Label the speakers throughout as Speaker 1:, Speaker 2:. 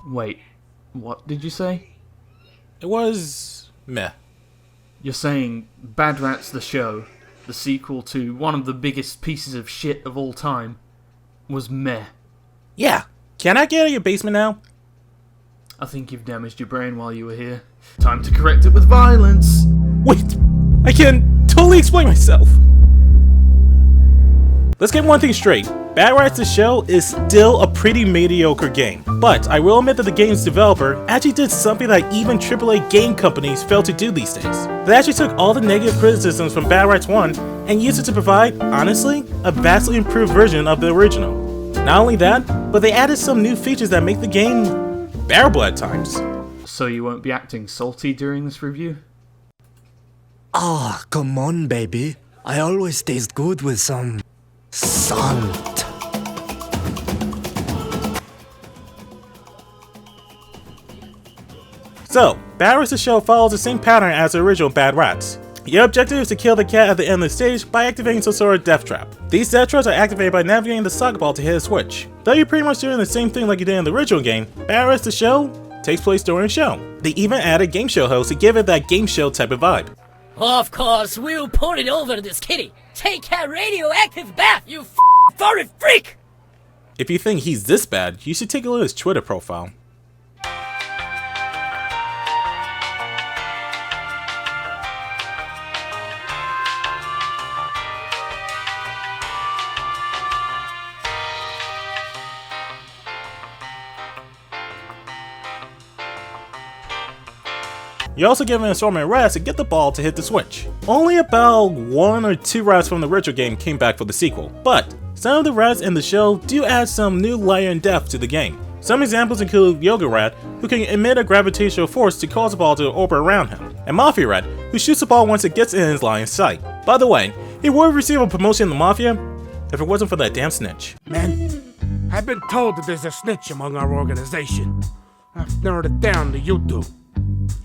Speaker 1: Wait, what did you say?
Speaker 2: It was meh.
Speaker 1: You're saying Bad Rats the Show, the sequel to one of the biggest pieces of shit of all time, was meh.
Speaker 2: Yeah. Can I get out of your basement now?
Speaker 1: I think you've damaged your brain while you were here. Time to correct it with violence!
Speaker 2: Wait, I can totally explain myself. Let's get one thing straight. Bad Rats the Show is still a pretty mediocre game, but I will admit that the game's developer actually did something that even AAA game companies fail to do these days. They actually took all the negative criticisms from Bad Rats 1 and used it to provide, honestly, a vastly improved version of the original. Not only that, but they added some new features that make the game bearable at times.
Speaker 1: So you won't be acting salty during this review?
Speaker 3: Ah, come on, baby. I always taste good with some salt.
Speaker 2: So, Bad Rats the Show follows the same pattern as the original Bad Rats. Your objective is to kill the cat at the end of the stage by activating some sort of death trap. These death traps are activated by navigating the soccer ball to hit a switch. Though you're pretty much doing the same thing like you did in the original game, Bad Rats the Show takes place during a show. They even added game show hosts to give it that game show type of vibe.
Speaker 4: Of course, we'll pour it over this kitty. Take a radioactive bath, you furry freak!
Speaker 2: If you think he's this bad, you should take a look at his Twitter profile. You're also given an assortment of rats to get the ball to hit the switch. Only about 1 or 2 rats from the original game came back for the sequel, but some of the rats in the show do add some new layer and depth to the game. Some examples include Yoga Rat, who can emit a gravitational force to cause the ball to orbit around him, and Mafia Rat, who shoots the ball once it gets in his line of sight. By the way, he would receive a promotion in the Mafia if it wasn't for that damn snitch.
Speaker 5: Man, I've been told that there's a snitch among our organization. I've narrowed it down to you two.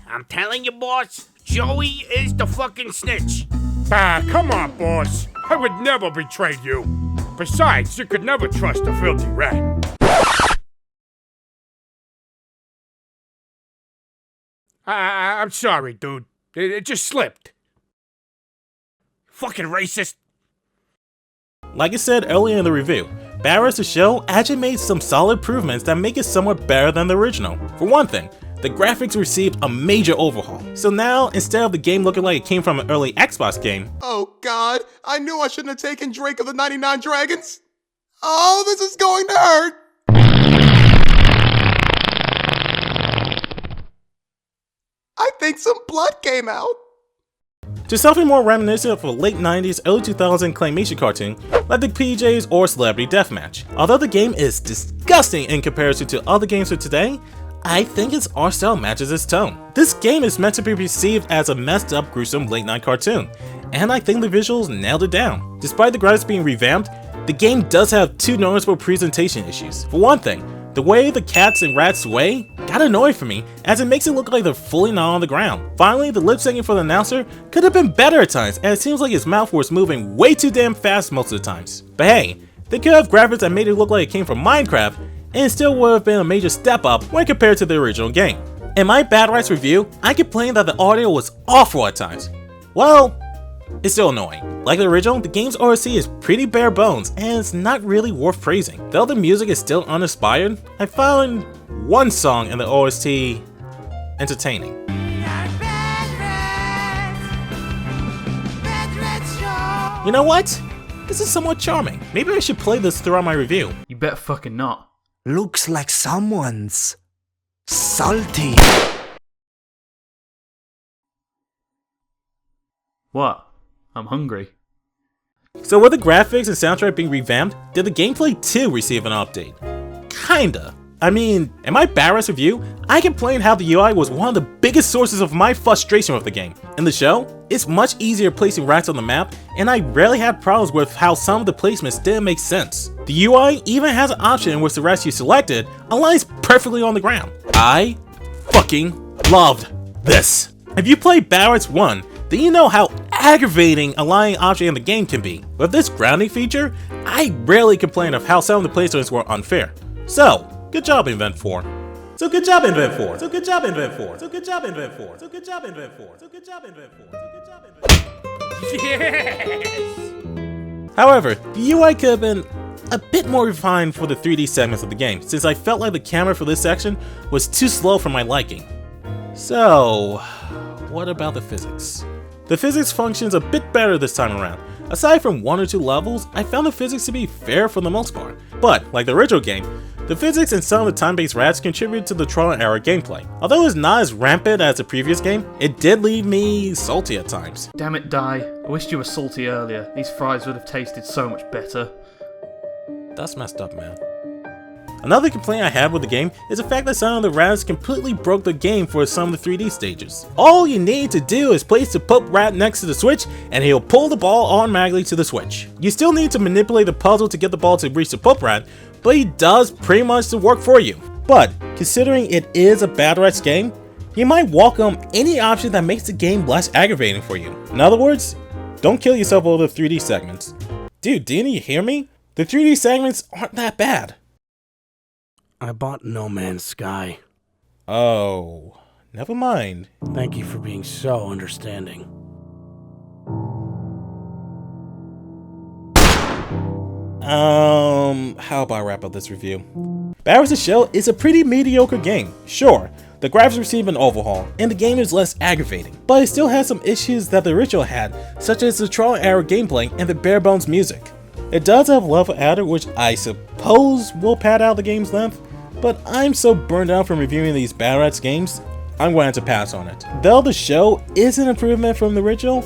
Speaker 6: I'm telling you, boss, Joey is the fucking snitch.
Speaker 5: Ah, come on, boss. I would never betray you. Besides, you could never trust a filthy rat. I'm sorry, dude. It just slipped. Fucking racist.
Speaker 2: Like I said earlier in the review, Bad Rats the Show actually made some solid improvements that make it somewhat better than the original. For one thing, the graphics received a major overhaul. So now, instead of the game looking like it came from an early Xbox game,
Speaker 7: oh god, I knew I shouldn't have taken Drake of the 99 Dragons. Oh, this is going to hurt. I think some blood came out.
Speaker 2: to something more reminiscent of a late 90s, early 2000s claymation cartoon like the PJs or Celebrity Deathmatch. Although the game is disgusting in comparison to other games of today, I think its art style matches its tone. This game is meant to be perceived as a messed up, gruesome late night cartoon, and I think the visuals nailed it down. Despite the graphics being revamped, the game does have two noticeable presentation issues. For one thing, the way the cats and rats sway got annoying for me, as it makes it look like they're fully not on the ground. Finally, the lip syncing for the announcer could have been better at times, and it seems like his mouth was moving way too damn fast most of the times. But hey, they could have graphics that made it look like it came from Minecraft, and it still would have been a major step up when compared to the original game. In my Bad Rats review, I complained that the audio was awful at times. Well, it's still annoying. Like the original, the game's OST is pretty bare bones, and it's not really worth praising. Though the music is still uninspired, I found one song in the OST entertaining. You know what? This is somewhat charming. Maybe I should play this throughout my review.
Speaker 1: You bet fucking not.
Speaker 3: Looks like someone's salty.
Speaker 1: What? I'm hungry.
Speaker 2: So with the graphics and soundtrack being revamped, did the gameplay too receive an update? Kinda. I mean, in my Bad Rats review, I complained how the UI was one of the biggest sources of my frustration with the game. In the show, it's much easier placing rats on the map, and I rarely had problems with how some of the placements didn't make sense. The UI even has an option in which the rats you selected aligns perfectly on the ground. I fucking loved this. If you played Bad Rats 1, then you know how aggravating a lying option in the game can be. With this grounding feature, I rarely complain of how some of the placements were unfair. So, good job Invent 4. So good job, Invent 4. So good job, Invent 4. So good job, Invent 4. So good job, Invent 4. So good job, Invent 4. So good job, Invent 4.
Speaker 6: Yes!
Speaker 2: However, the UI could have been a bit more refined for the 3D segments of the game, since I felt like the camera for this section was too slow for my liking. So, what about the physics? The physics functions a bit better this time around. Aside from 1 or 2 levels, I found the physics to be fair for the most part. But, like the original game, the physics and some of the time-based rats contribute to the trial and error gameplay. Although it's not as rampant as the previous game, it did leave me salty at times.
Speaker 1: Damn it, Dai. I wished you were salty earlier. These fries would have tasted so much better.
Speaker 2: That's messed up, man. Another complaint I have with the game is the fact that some of the rats completely broke the game for some of the 3D stages. All you need to do is place the Pope rat next to the switch and he'll pull the ball automatically to the switch. You still need to manipulate the puzzle to get the ball to reach the Pope rat, but he does pretty much the work for you. But considering it is a Bad Rats game, you might welcome any option that makes the game less aggravating for you. In other words, don't kill yourself over the 3D segments. Dude, didn't you hear me? The 3D segments aren't that bad.
Speaker 8: I bought No Man's Sky.
Speaker 2: Oh, never mind.
Speaker 8: Thank you for being so understanding.
Speaker 2: How about I wrap up this review? Bad Rats: The Show is a pretty mediocre game. Sure, the graphics receive an overhaul, and the game is less aggravating, but it still has some issues that the original had, such as the trial and error gameplay and the bare bones music. It does have level adder, which I suppose will pad out the game's length, but I'm so burned out from reviewing these Bad Rats games, I'm going to pass on it. Though the show is an improvement from the original,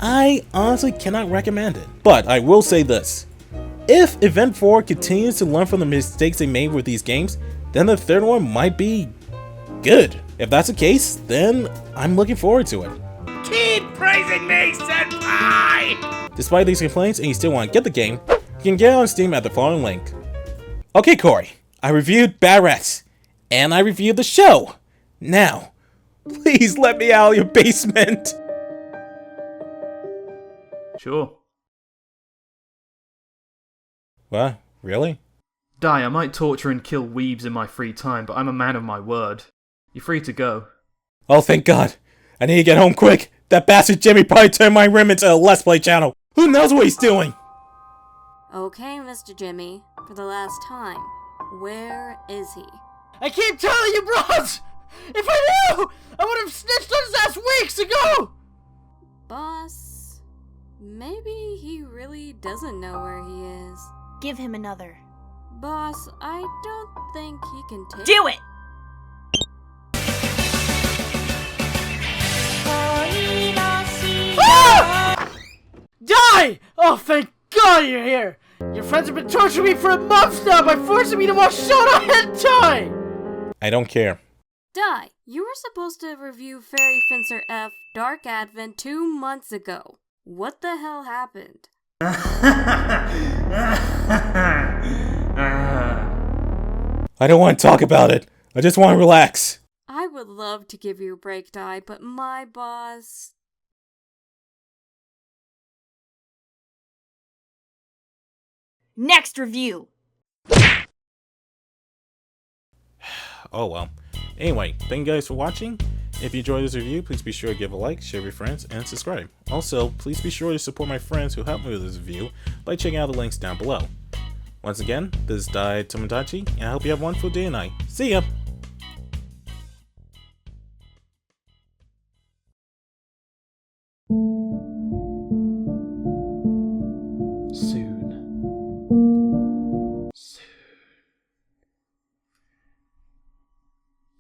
Speaker 2: I honestly cannot recommend it. But I will say this, if Event 4 continues to learn from the mistakes they made with these games, then the third one might be good. If that's the case, then I'm looking forward to it.
Speaker 6: Keep praising me, senpai!
Speaker 2: Despite these complaints and you still want to get the game, you can get it on Steam at the following link. Okay, Corey, I reviewed Bad Rats, and I reviewed the show. Now, please let me out of your basement.
Speaker 1: Sure.
Speaker 2: What? Really?
Speaker 1: Dai, I might torture and kill weebs in my free time, but I'm a man of my word. You're free to go.
Speaker 2: Oh, thank God. I need to get home quick. That bastard Jimmy probably turned my room into a Let's Play channel. Who knows what he's doing?
Speaker 9: Okay, Mr. Jimmy, for the last time, where is he?
Speaker 4: I keep telling you, bros! If I knew, I would have snitched on his ass weeks ago!
Speaker 9: Boss, maybe he really doesn't know where he is.
Speaker 10: Give him another.
Speaker 9: Boss, I don't think he can take—
Speaker 10: Do it!
Speaker 4: Die! Oh, thank God you're here! Your friends have been torturing me for a month now by forcing me to watch Shona Hentai!
Speaker 2: I don't care.
Speaker 9: Dai, you were supposed to review Fairy Fencer F Dark Advent 2 months ago. What the hell happened?
Speaker 2: I don't want to talk about it. I just want to relax.
Speaker 9: I would love to give you a break, Dai, but my boss—
Speaker 10: Next review!
Speaker 2: Oh well. Anyway, thank you guys for watching. If you enjoyed this review, please be sure to give a like, share with your friends, and subscribe. Also, please be sure to support my friends who helped me with this review by checking out the links down below. Once again, this is Daitomodachi, and I hope you have a wonderful day and night. See ya!